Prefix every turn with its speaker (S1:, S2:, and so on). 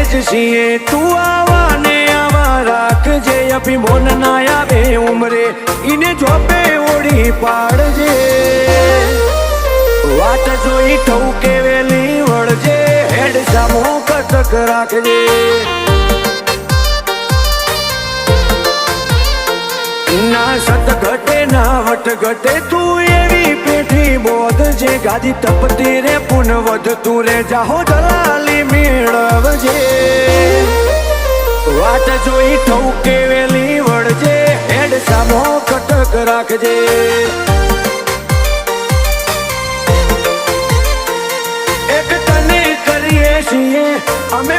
S1: જ છીએ તું આવા ને આવા રાખજે અભિમોન ના આવે ઉમરે ઈને જોપે ઓળી પાડજે વાત જોઈ ઠૌકે વેલી વળજે હેડ સામો કટક રાખજે ના સત ઘટે ના વટ ઘટે તું એવી પેઠી બોધ જે ગાદી તપતી રે પુન વધતું રે જાહો દલાલી મેળવજે વાત જોઈ ઠૌકે વેલી વળજે હેડ સામો કટક રાખજે એક તને કરીએ છીએ અમે